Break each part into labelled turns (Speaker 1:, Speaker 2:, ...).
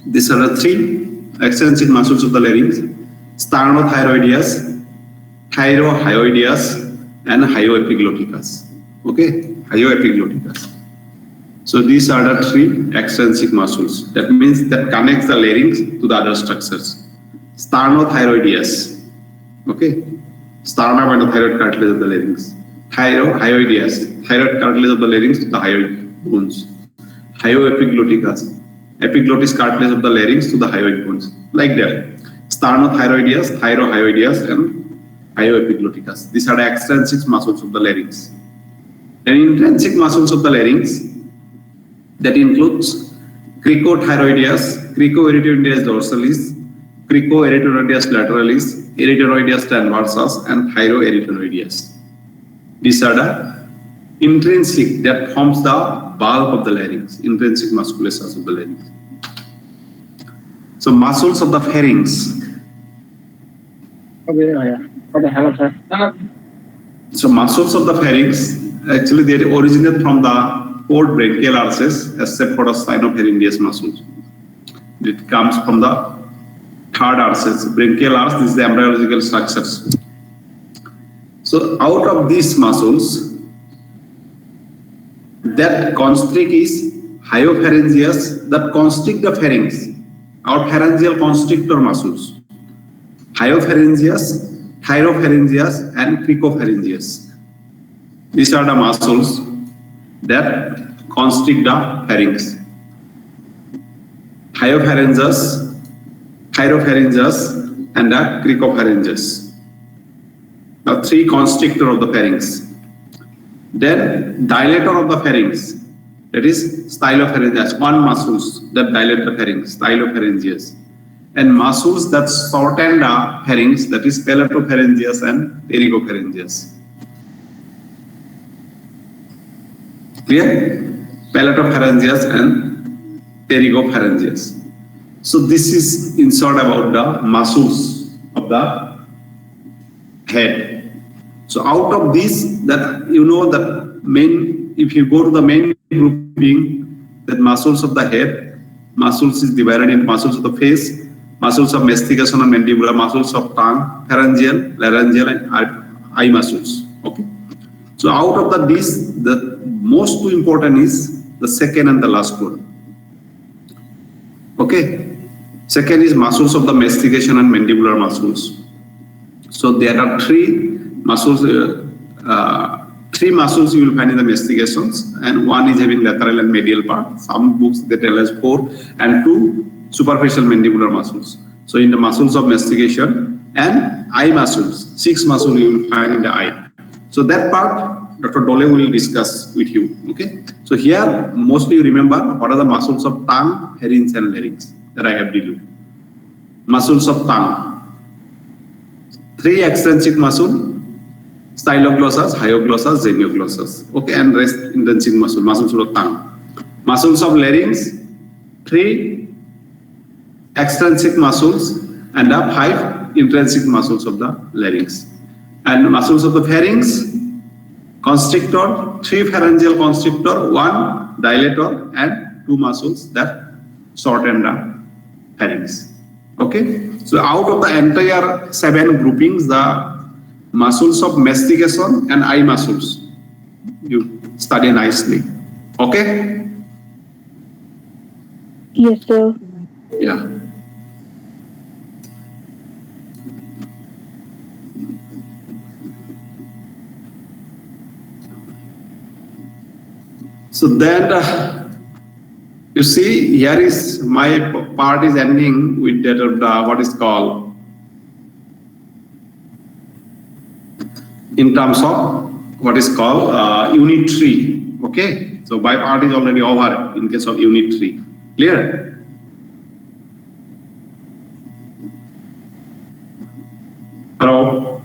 Speaker 1: These are the three extrinsic muscles of the larynx: sternothyroideus, thyrohyoideus, and hyoepiglotticus. Okay, hyoepiglotticus. So these are the three extrinsic muscles. That means that connects the larynx to the other structures. Sternothyroideus. Okay, sternum and the thyroid cartilage of the larynx. Thyrohyoideus, thyroid cartilage of the larynx to the hyoid bones. Hyoepiglotticus, epiglottis cartilage of the larynx to the hyoid bones. Like that. Sternothyroideus, thyrohyoideus, and hyoepiglotticus. These are the extrinsic muscles of the larynx. And intrinsic muscles of the larynx, that includes cricothyroideus, cricoarytenoideus dorsalis, cricoarytenoideus lateralis, arytenoideus transversus, and thyroarytenoideus. These are the intrinsic that forms the bulk of the larynx, intrinsic musculature of the larynx. So muscles of the pharynx.
Speaker 2: Okay, hello sir.
Speaker 1: So muscles of the pharynx, actually they originate from the 4 brachial arches except for the sinopharyngeus muscles. It comes from the 3rd arches. Brachial arch, this is the embryological structures. So out of these muscles, that constrict is hyopharyngeus, that constrict the pharynx, our pharyngeal constrictor muscles. Hyopharyngeus, thyropharyngeus, and cricopharyngeus. These are the muscles that constrict the pharynx. Hyopharyngeus, thyropharyngeus, and the cricopharyngeus. The 3 constrictor of the pharynx. Then dilator of the pharynx, that is stylopharyngeus, 1 muscles that dilate the pharynx, stylopharyngeus. And muscles that shorten the pharynx, that is palatopharyngeus and pterygopharyngeus. Clear? Palatopharyngeus and pterygopharyngeus. So this is in short about the muscles of the head. So out of this, that you know that main, if you go to the main grouping, that muscles of the head, muscles is divided into muscles of the face, muscles of mastication and mandibular, muscles of tongue, pharyngeal, laryngeal, and eye muscles. Okay. So out of these, the most important is the second and the last one. Okay. Second is muscles of the mastication and mandibular muscles. So there are 3 muscles, 3 muscles you will find in the mastications, and 1 is having lateral and medial part. Some books they tell us 4, and 2 superficial mandibular muscles. So in the muscles of mastication and eye muscles, 6 muscles you will find in the eye. So that part Dr. Dole will discuss with you. Okay. So here mostly you remember what are the muscles of tongue, pharynx, and larynx that I have dealt. Muscles of tongue. 3 extrinsic muscle: styloglossus, hyoglossus, genioglossus. Okay, and rest intrinsic muscles of tongue. Muscles of larynx, 3 extrinsic muscles and 5 intrinsic muscles of the larynx. And muscles of the pharynx, constrictor, 3 pharyngeal constrictor, 1 dilator, and 2 muscles that shorten the pharynx. Okay, so out of the entire 7 groupings, the muscles of mastication and eye muscles you study nicely. Okay.
Speaker 3: Yes, sir.
Speaker 1: Yeah. So then you see, here is my part is ending with that of the what is called in terms of what is called unit 3. Okay, so my part is already over in case of unit 3. Clear? Hello?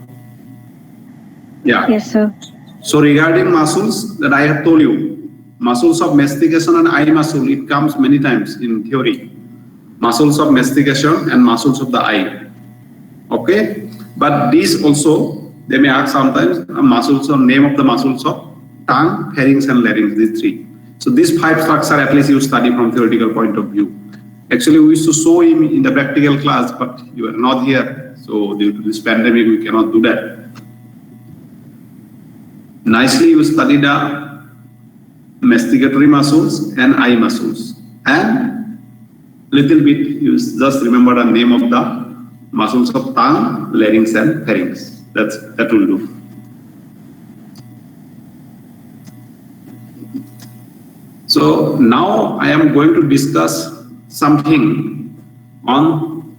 Speaker 1: Yeah.
Speaker 3: Yes, sir.
Speaker 1: So regarding muscles that I have told you, muscles of mastication and eye muscle, it comes many times in theory. Muscles of mastication and muscles of the eye. Okay? But these also, they may ask sometimes muscles or name of the muscles of tongue, pharynx, and larynx, these 3. So these 5 structures at least you study from theoretical point of view. Actually, we used to show him in the practical class, but you are not here. So due to this pandemic, we cannot do that. Nicely, you study the masticatory muscles and eye muscles. And little bit, you just remember the name of the muscles of tongue, larynx and pharynx. That will do. So now I am going to discuss something on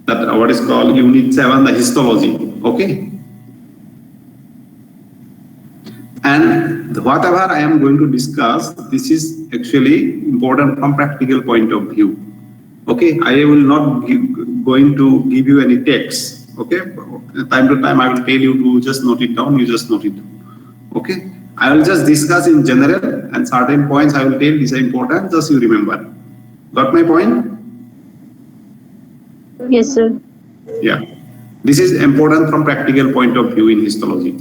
Speaker 1: that what is called Unit 7, the histology. Okay. And whatever I am going to discuss, this is actually important from practical point of view. Okay, I will not going to give you any text. Okay, time to time I will tell you to just note it down. You just note it down. Okay, I will just discuss in general and certain points I will tell these are important. Just you remember. Got my point?
Speaker 2: Yes, sir.
Speaker 1: Yeah, this is important from practical point of view in histology.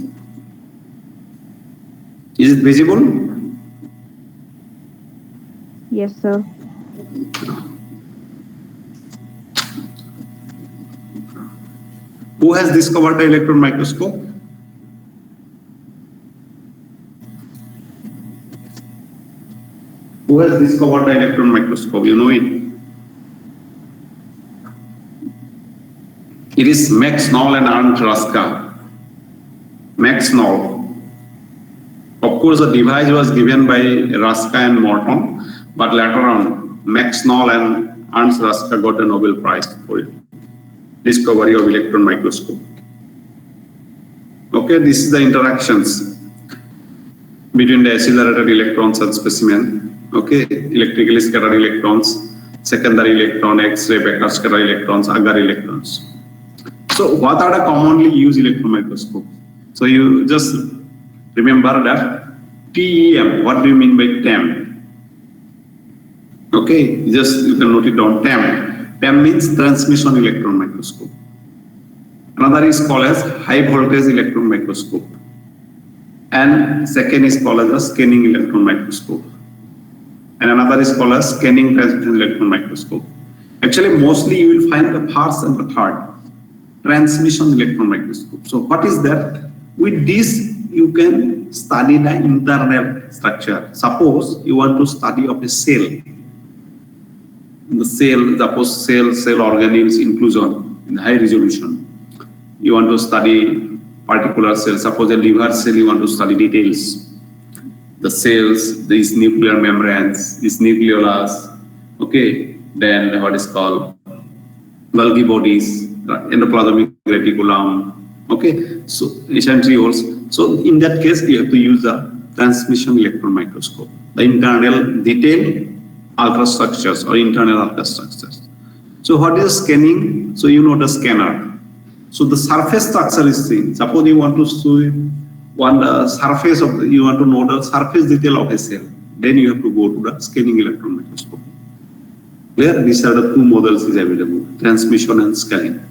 Speaker 1: Is it visible?
Speaker 2: Yes, sir.
Speaker 1: Who has discovered the electron microscope? Who has discovered the electron microscope? You know it. It is Max Knoll and Ernst Ruska. Max Knoll. Of course, the device was given by Ruska and Morton, but later on, Max Knoll and Ernst Ruska got a Nobel Prize for it. Discovery of electron microscope. Okay, this is the interactions between the accelerated electrons and specimen. Okay, electrically scattered electrons, secondary electron, X-ray, Becker scattered electrons, agar electrons. So, what are the commonly used electron microscope? So, you just remember that TEM. What do you mean by TEM? Okay, just you can note it down. TEM. TEM means transmission electron microscope. Another is called as high voltage electron microscope. And second is called as a scanning electron microscope. And another is called as scanning transmission electron microscope. Actually, mostly you will find the first and the third. Transmission electron microscope. So what is that? With this, you can study the internal structure. Suppose you want to study of a cell. The cell, suppose cell organelles inclusion in high resolution. You want to study particular cell. Suppose a liver cell, you want to study details. The cells, these nuclear membranes, these nucleolus. Okay, then what is called Golgi bodies, endoplasmic reticulum. Okay, so centrioles. So in that case, you have to use the transmission electron microscope, the internal detail ultrastructures or internal ultrastructures. So what is scanning? So you know the scanner. So the surface structure is seen. Suppose you want to see the surface of you want to know the surface detail of a cell. Then you have to go to the scanning electron microscope. Clear? These are the two models is available: transmission and scanning.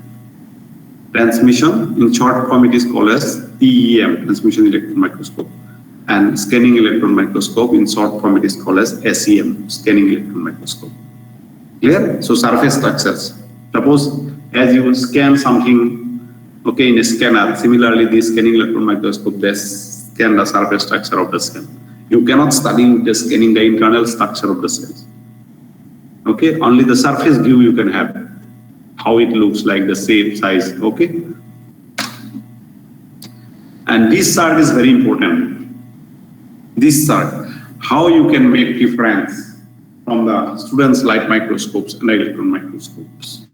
Speaker 1: Transmission in short form it is called as TEM, transmission electron microscope. And scanning electron microscope in short form it is called as SEM, scanning electron microscope. Clear? So surface structures. Suppose as you will scan something, okay, in a scanner, similarly this scanning electron microscope, they scan the surface structure of the cell. You cannot study with the scanning the internal structure of the cells. Okay, only the surface view you can have, how it looks like, the shape, size, okay? And this chart is very important. This chart, how you can make difference from the students' light microscopes and electron microscopes.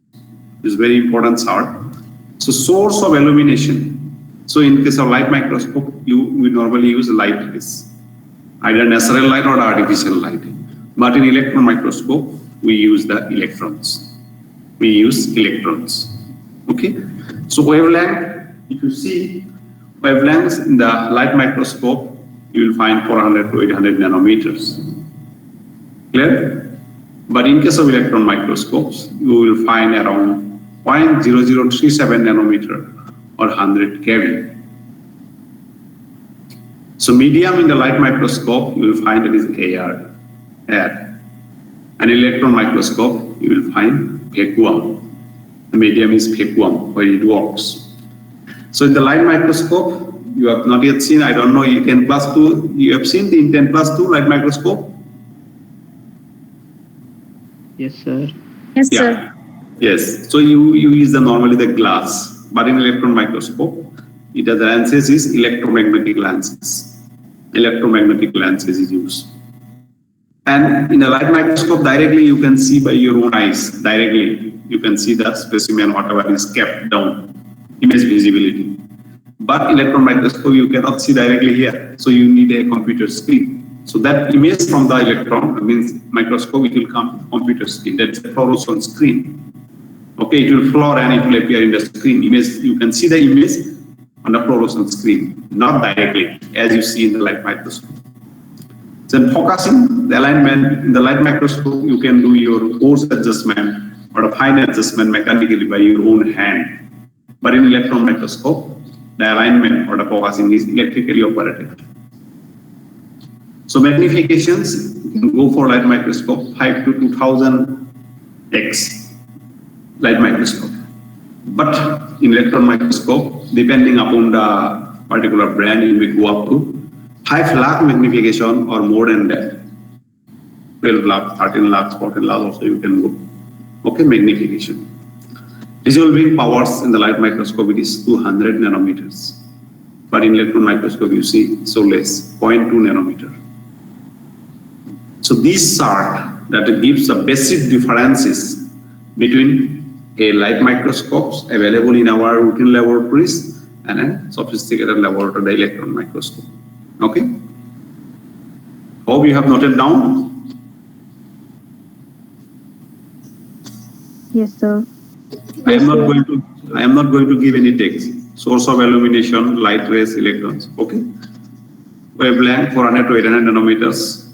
Speaker 1: Is very important chart. So source of illumination. So in case of light microscope, we normally use light rays, either natural light or artificial light. But in electron microscope, we use the electrons. We use electrons. Okay. So wavelength, if you see wavelengths in the light microscope, you will find 400 to 800 nanometers. Clear? But in case of electron microscopes, you will find around 0.0037 nanometer or 100 keV. So medium in the light microscope, you will find it is air. An electron microscope, you will find vacuum. The medium is vacuum where it works. So in the light microscope, you have not yet seen, I don't know, in 10+2, you have seen in 10+2 light microscope?
Speaker 2: Yes, sir.
Speaker 3: Yes,
Speaker 1: Yeah.
Speaker 3: sir.
Speaker 1: Yes. So you use normally the glass, but in electron microscope, the lenses is electromagnetic lenses. Electromagnetic lenses is used. And in a light microscope, directly you can see by your own eyes, directly you can see the specimen, whatever is kept down, image visibility. But electron microscope, you cannot see directly here. So you need a computer screen. So that image from the electron, means microscope, it will come to computer screen. That's a fluorescent screen. Okay, it will floor and it will appear in the screen. Image, you can see the image on the fluorescent screen, not directly, as you see in the light microscope. Then focusing, the alignment in the light microscope, you can do your force adjustment or a fine adjustment mechanically by your own hand. But in electron microscope, the alignment or the focusing is electrically operated. So magnifications, you can go for light microscope 5 to 2000x light microscope. But in electron microscope, depending upon the particular brand, you will go up to 5 lakh magnification or more than that. 12 lakh, 13 lakhs, 14 lakhs also you can go. Okay, magnification. Resolving powers in the light microscope, it is 200 nanometers. But in electron microscope, you see so less, 0.2 nanometer. So this chart that gives the basic differences between a light microscopes available in our routine laboratories and a sophisticated laboratory, the electron microscope. Okay. Hope you have noted down.
Speaker 3: Yes, sir.
Speaker 1: I am not going to give any text. Source of illumination, light rays, electrons. Okay. Wavelength 400 to 800 nanometers,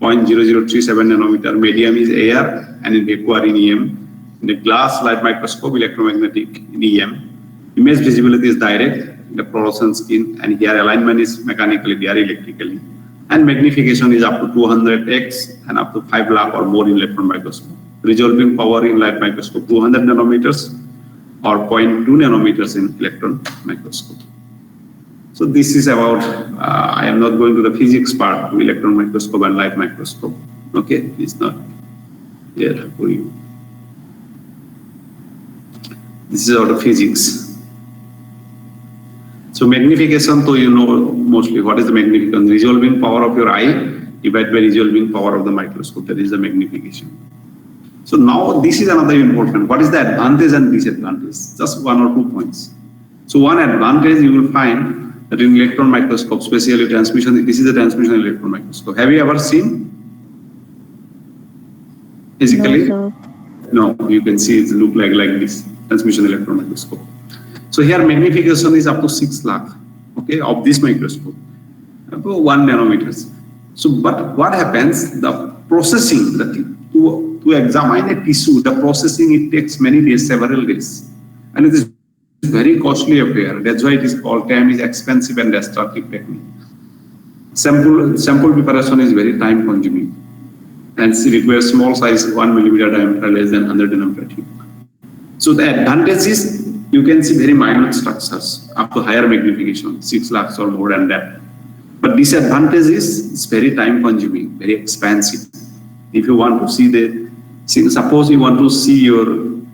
Speaker 1: 0.0037 nanometer. Medium is air and in vacuum in EM. In the glass light microscope, electromagnetic in EM. Image visibility is direct, the fluorescent skin, and here alignment is mechanically, there electrically. And magnification is up to 200x and up to 5 lakh or more in electron microscope. Resolving power in light microscope 200 nanometers or 0.2 nanometers in electron microscope. So this is about, I am not going to the physics part of electron microscope and light microscope. Okay, it's not here for you. This is out of physics. So magnification, so you know mostly what is the magnification. Resolving power of your eye divided by resolving power of the microscope. That is the magnification. So now this is another important. What is the advantage and disadvantage? Just 1 or 2 points. So one advantage you will find that in electron microscope, especially transmission, this is a transmission electron microscope. Have you ever seen physically? No, you can see it look like this transmission electron microscope. So here magnification is up to 6 lakh, okay, of this microscope, up to 1 nanometers. So, but what happens? The processing, to examine a tissue, the processing, it takes many days, several days, and it is very costly affair. That's why it is called TAM is expensive and destructive technique. Sample preparation is very time consuming, and it requires small size 1 millimeter diameter, less than 100 nanometer tube. So the advantage is you can see very minute structures up to higher magnification, 6 lakhs or more than that. But disadvantage is it's very time consuming, very expensive. If you want to see suppose you want to see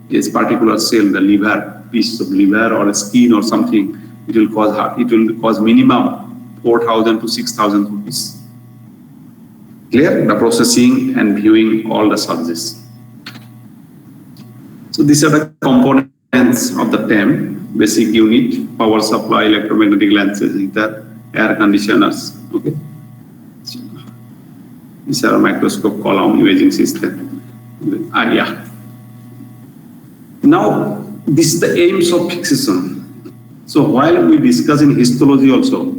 Speaker 1: this particular cell, the liver, piece of liver or a skin or something, it will cost minimum 4,000 to 6,000 rupees. Clear? The processing and viewing all the charges. So these are the components of the TAM, basic unit, power supply, electromagnetic lenses, heater, air conditioners. Okay. So, these are a microscope column imaging system. Yeah. Now, this is the aims of fixation. So while we discuss in histology also,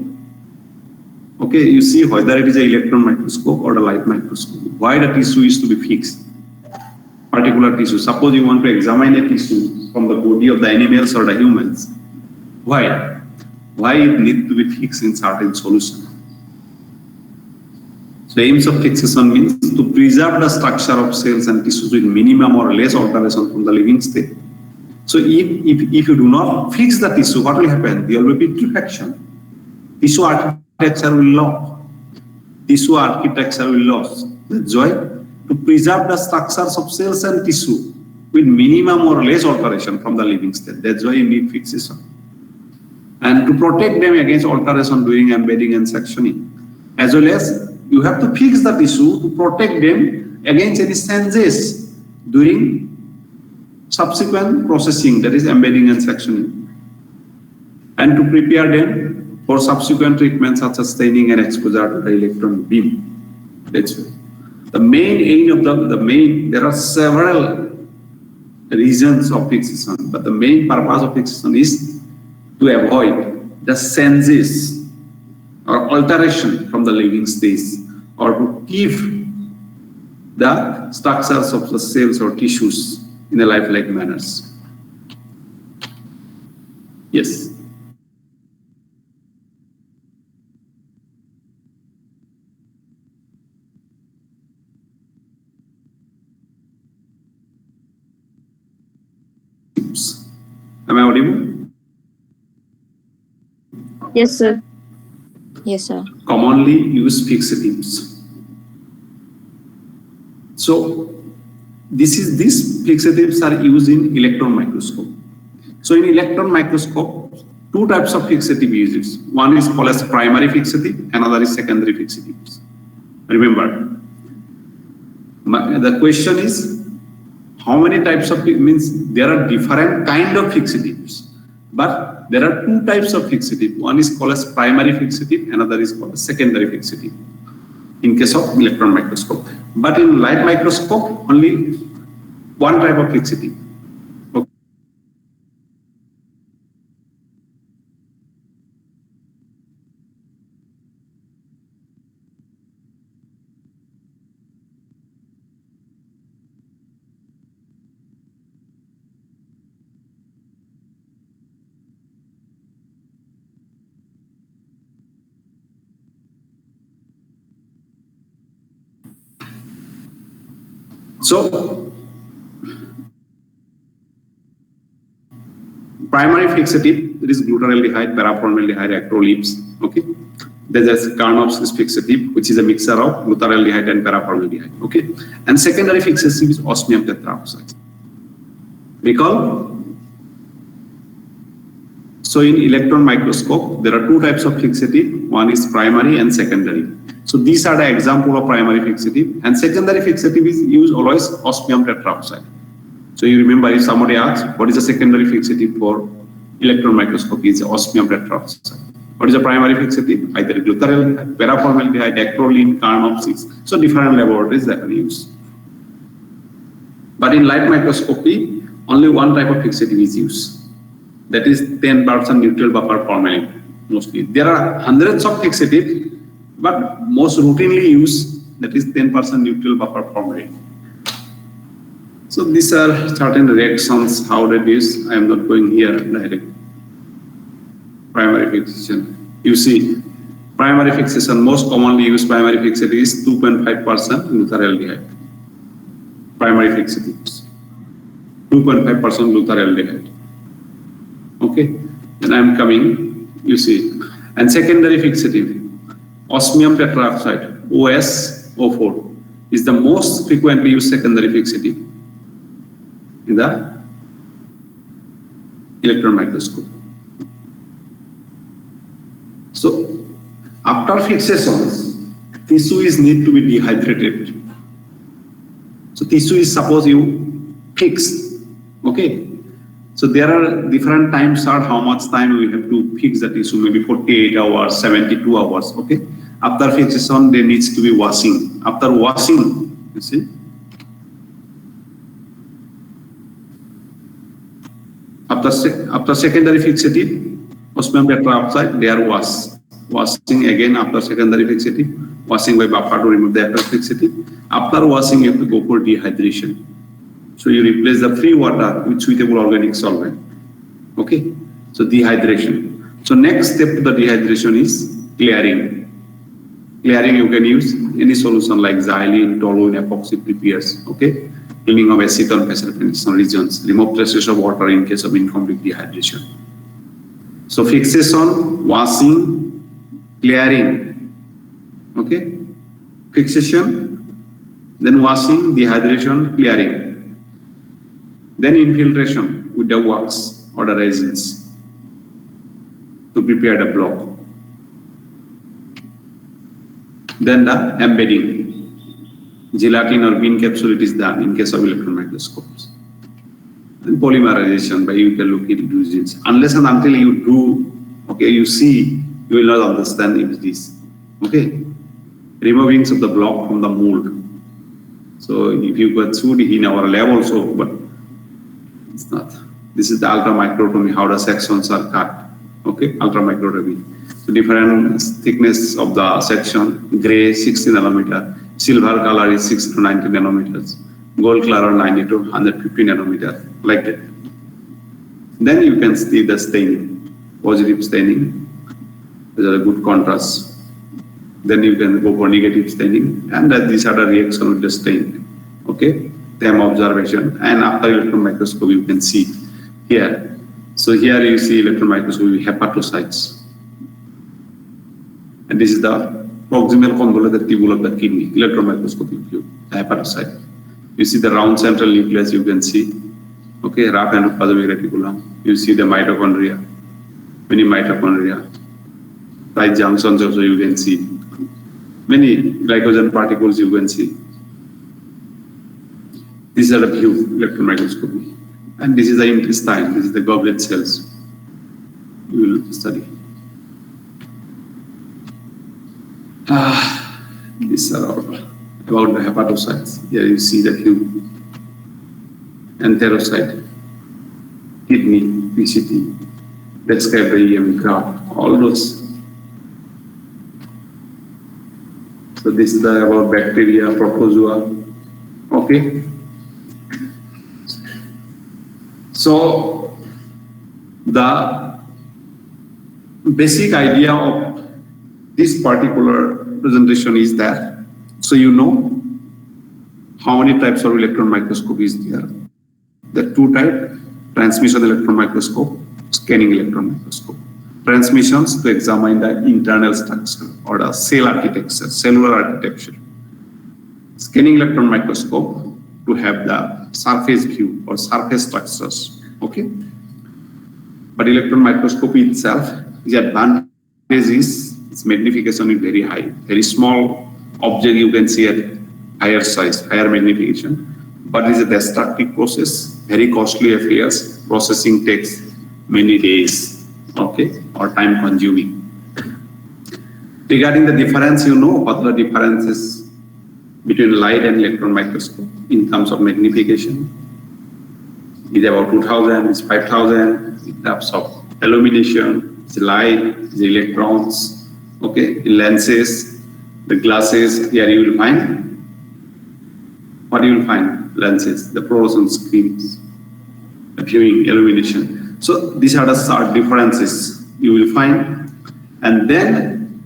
Speaker 1: okay, you see whether it is an electron microscope or a light microscope, why the tissue is to be fixed. Particular tissue. Suppose you want to examine a tissue from the body of the animals or the humans. Why? Why it needs to be fixed in certain solution? So aims of fixation means to preserve the structure of cells and tissues with minimum or less alteration from the living state. So if you do not fix the tissue, what will happen? There will be putrefaction. Tissue architecture will lock. Tissue architecture will lose. That's why to preserve the structures of cells and tissue with minimum or less alteration from the living state. That's why you need fixation. And to protect them against alteration during embedding and sectioning, as well as you have to fix the tissue to protect them against any changes during subsequent processing, that is embedding and sectioning, and to prepare them for subsequent treatments such as staining and exposure to the electron beam. That's why the main aim of there are several reasons of fixation, but the main purpose of fixation is to avoid the changes or alteration from the living stage, or to keep the structures of the cells or tissues in a lifelike manners. Yes. Am I audible?
Speaker 2: Yes, sir.
Speaker 3: Yes, sir.
Speaker 1: Commonly used fixatives. So these fixatives are used in electron microscope. So in electron microscope, two types of fixative uses. One is called as primary fixative, another is secondary fixatives. Remember, the question is how many types of means there are different kind of fixatives, but there are two types of fixative. One is called as primary fixative, another is called as secondary fixative in case of electron microscope. But in light microscope, only one type of fixative. Okay. So primary fixative, there is glutaraldehyde, paraformaldehyde, acrolipes. Okay, there's a Karnofsky's fixative, which is a mixture of glutaraldehyde and paraformaldehyde. Okay, and secondary fixative is osmium tetraoxide. Recall. So in electron microscope, there are two types of fixative. One is primary and secondary. So these are the example of primary fixative, and secondary fixative is used always osmium tetraoxide. So you remember, if somebody asks what is a secondary fixative for electron microscopy, it's osmium tetraoxide. What is a primary fixative? Either glutaraldehyde, paraformaldehyde, acrolein, Karnofsky's. So different laboratories that are used. But in light microscopy, only one type of fixative is used. That is 10% neutral buffer formalin mostly. There are hundreds of fixatives, but most routinely used, that is 10% neutral buffer formalin. So these are certain reactions, how that is. I am not going here direct. Primary fixation. You see, primary fixation, most commonly used primary fixative is 2.5% glutaraldehyde. Primary fixatives. 2.5% glutaraldehyde. Okay, then I am coming, you see. And secondary fixative, osmium tetraoxide, OSO4, is the most frequently used secondary fixative in the electron microscope. So after fixation, tissue is need to be dehydrated. So tissue is suppose you fix, okay. So there are different times are how much time we have to fix the tissue, maybe 48 hours, 72 hours, okay. After fixation, there needs to be washing. After washing, you see, after secondary fixative, osmium tetraoxide, they are washing again after secondary fixative, washing by buffer to remove the after fixative. After washing, you have to go for dehydration. So you replace the free water with suitable organic solvent. Okay, so dehydration. So next step to the dehydration is clearing. Clearing, you can use any solution like xylene, toluene, epoxy prepares. Okay, cleaning of acetone, penetration regions, remove traces of water in case of incomplete dehydration. So fixation, washing, clearing. Okay, fixation, then washing, dehydration, clearing, then infiltration with the wax or the resins to prepare the block. Then the embedding, gelatin or bean capsule it is done in case of electron microscopes. And polymerization by eucalyptus resins. Unless and until you do, okay, you see, you will not understand if it is. Okay, removing of the block from the mold. So if you got through in our lab also, but it's not. This is the ultramicrotomy, how the sections are cut. Okay, ultramicrotomy. So different thickness of the section, gray 60 nanometer, silver color is 60 to 90 nanometers, gold color 90 to 150 nanometer, like that. Then you can see the staining, positive staining, there is a good contrast. Then you can go for negative staining, and these are the reaction with the stain. Okay, them observation, and after electron microscope you can see here. So here you see electron microscope hepatocytes. And this is the proximal convoluted tubule of the kidney, electron microscopic view, the hepatocyte. You see the round central nucleus, you can see. Okay, raphe and plasmatic reticulum. You see the mitochondria, many mitochondria. Tight junctions also you can see. Many glycogen particles you can see. These are the view, electron microscopy. And this is the intestine, this is the goblet cells. You will study. These are all about the hepatocytes. Here you see the hue. Enterocyte, kidney, PCT, described by EM graph, all those. So this is the about bacteria, protozoa. Okay. So the basic idea of this particular presentation is that, so you know how many types of electron microscope is there. The two types, transmission electron microscope, scanning electron microscope. Transmissions to examine the internal structure or the cell architecture, cellular architecture. Scanning electron microscope to have the surface view or surface structures. Okay. But electron microscopy itself, the advantage is its magnification is very high. Very small object you can see at higher size, higher magnification. But it is a destructive process, very costly affairs. Processing takes many days, okay, or time consuming. Regarding the difference, you know what the difference is between light and electron microscope in terms of magnification. It's about 2000, it's 5000 in terms of illumination, it's light, it's electrons, okay, the lenses, the glasses. Here you will find, what you will find? Lenses, the fluorescent screens, the viewing, illumination. So these are the short differences you will find. And then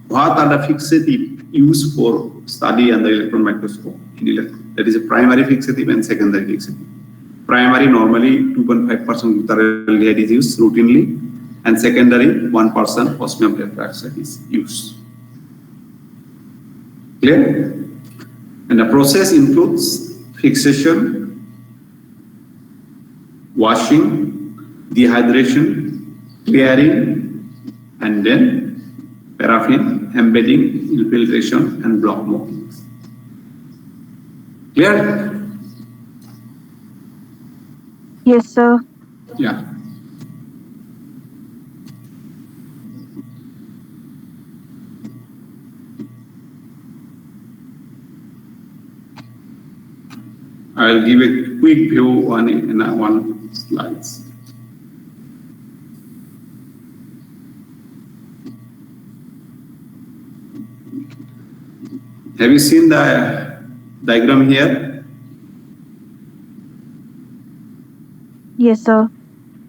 Speaker 1: what are the fixative used for study under electron microscope in electron? That is a primary fixative and secondary fixative. Primary normally 2.5% glutaraldehyde is used routinely, and secondary 1% osmium tetroxide is used. Clear? And the process includes fixation, washing, dehydration, clearing, and then paraffin, embedding, infiltration, and block molding. Clear?
Speaker 2: Yes, sir.
Speaker 1: Yeah. I'll give a quick view in one slides. Have you seen the diagram here?
Speaker 2: Yes, sir.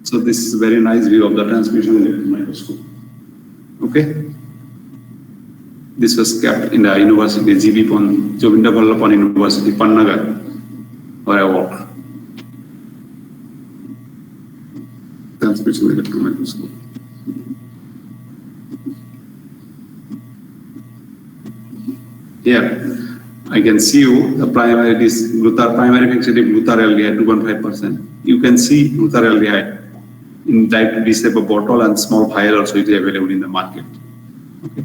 Speaker 1: So this is a very nice view of the transmission electron microscope. Okay. This was kept in the university, GB Pon, Jobinda Ballapon University, Pannagar, where I work. Transmission electron microscope. Here, I can see you the primary this primary fixative glutaraldehyde 2.5%. You can see glutaraldehyde in type 2 shape of bottle and small vial also is available in the market. Okay.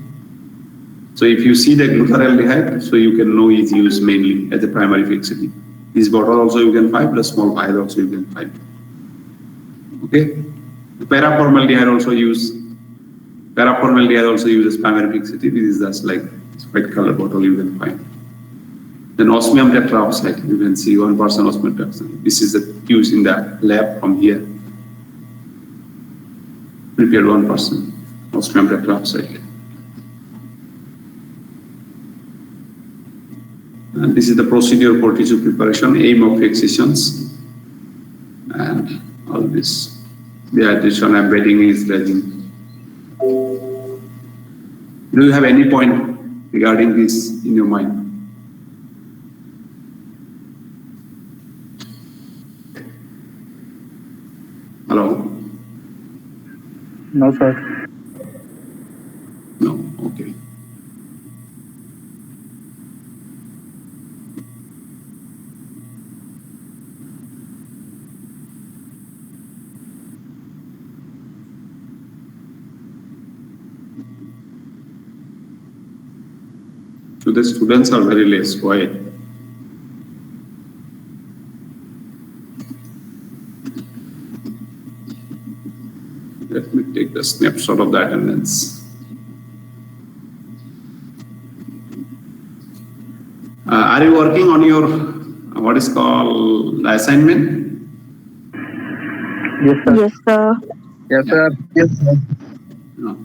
Speaker 1: So if you see the glutaraldehyde, so you can know it's used mainly as a primary fixative. This bottle also you can find, the small vial also you can find. Okay. The paraformaldehyde also use. Paraformaldehyde also uses primary fixative. It is just like white color bottle you can find. Then osmium tetraoxide, you can see 1% osmium tetraoxide. This is used in the lab from here. Prepared 1% osmium tetraoxide. And this is the procedure for tissue preparation, aim of excisions, and all this. The addition and bedding is ready. Do you have any point regarding this in your mind? Hello?
Speaker 3: No, sir.
Speaker 1: No, okay. So the students are very less quiet. Let me take the snapshot of the attendance. Are you working on your what is called the assignment?
Speaker 3: Yes, sir.
Speaker 2: Yes, sir.
Speaker 3: Yes, sir. Yes, sir.
Speaker 1: No.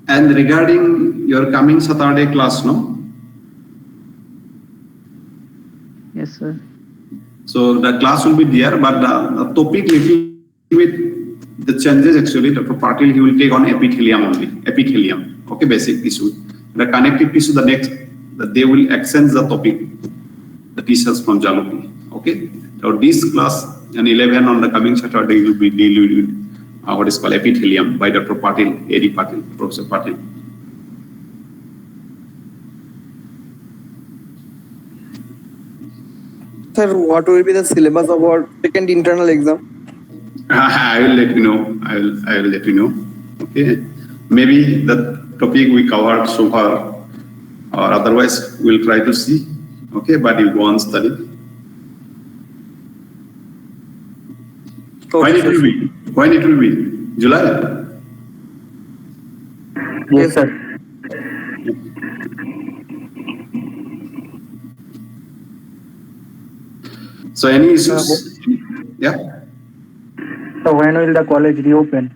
Speaker 1: And regarding your coming Saturday class, no?
Speaker 3: Yes, sir.
Speaker 1: So the class will be there, but the topic little bit the changes actually. Dr. Patil, he will take on epithelium only, epithelium. Okay, basic tissue. The connective tissue, the next, they will extend the topic, the tissues from Jalopy. Okay, so this class and 11 on the coming Saturday will be dealing with what is called epithelium by Dr. Patil, A.D. Patil, Professor Patil.
Speaker 4: Sir, what will be the syllabus of our second internal exam?
Speaker 1: I will let you know. I will let you know. Okay. Maybe the topic we covered so far, or otherwise we'll try to see. Okay, but you go on study. When it will be? When it will be? July?
Speaker 3: Yes, sir.
Speaker 1: So any issues? Yeah.
Speaker 3: So when will the college reopen?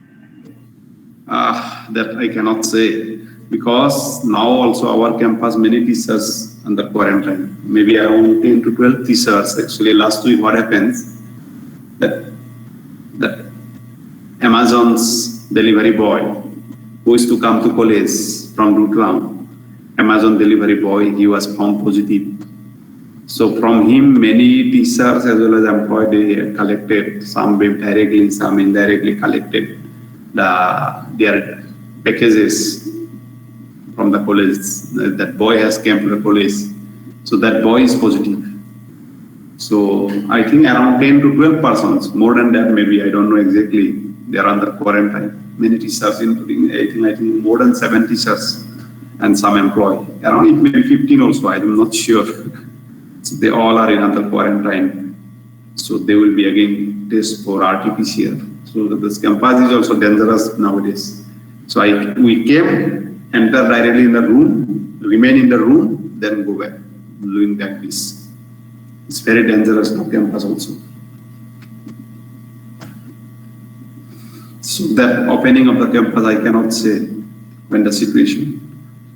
Speaker 1: That I cannot say, because now also our campus many teachers under quarantine. Maybe around 10 to 12 teachers. Actually, last week what happens that Amazon's delivery boy who is to come to college from Rutlam, Amazon delivery boy, he was found positive. So from him, many teachers as well as employees, they collected, some directly, some indirectly collected their packages from the college. That boy has come to the college. So that boy is positive. So I think around 10 to 12 persons, more than that maybe, I don't know exactly, they are under quarantine. Many teachers, including I think more than 7 teachers and some employees. Around it maybe 15 also, I'm not sure. So they all are in under quarantine. So they will be again test for RT-PCR. So this campus is also dangerous nowadays. So we came, enter directly in the room, remain in the room, then go back, doing that this. It's very dangerous now campus also. So that opening of the campus, I cannot say when the situation.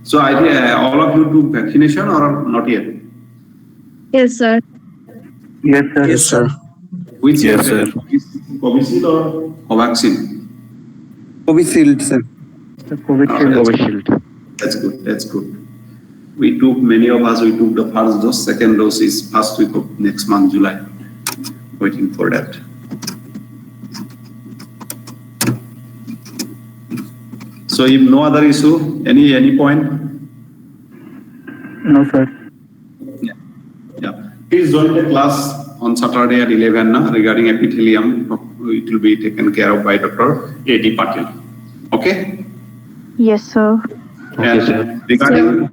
Speaker 1: So I think all of you do vaccination or not yet?
Speaker 2: Yes, sir.
Speaker 3: Yes, sir.
Speaker 4: Yes, sir.
Speaker 1: Which
Speaker 5: Yes, sir.
Speaker 1: Covishield or Covaxin?
Speaker 4: Covishield, sir.
Speaker 3: The Covishield.
Speaker 5: Covishield.
Speaker 1: That's good. That's good. Many of us, we took the first dose. Second dose is first week of next month, July. Waiting for that. So if no other issue, any point?
Speaker 3: No, sir.
Speaker 1: Yeah. Please join the class on Saturday at 11 regarding epithelium. It will be taken care of by Dr. A.D. Patil. Okay?
Speaker 2: Yes, sir.
Speaker 1: And regarding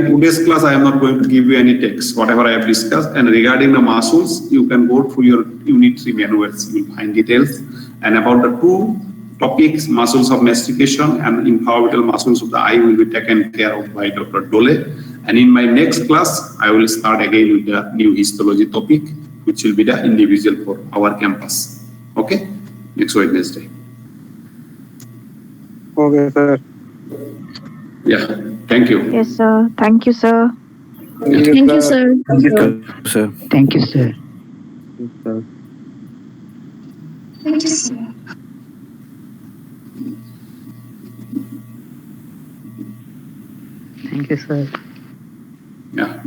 Speaker 1: today's class, I am not going to give you any text, whatever I have discussed. And regarding the muscles, you can go through your Unit 3 manuals. You will find details. And about the two topics, muscles of mastication and infraorbital muscles of the eye, will be taken care of by Dr. Dole. And in my next class, I will start again with the new histology topic, which will be the individual for our campus. Okay? Next Wednesday.
Speaker 4: Okay, sir.
Speaker 1: Yeah. Thank you.
Speaker 2: Yes, sir. Thank you, sir. Thank you, sir.
Speaker 3: Thank you, sir. Thank you, sir. Thank you, sir.
Speaker 1: Yeah.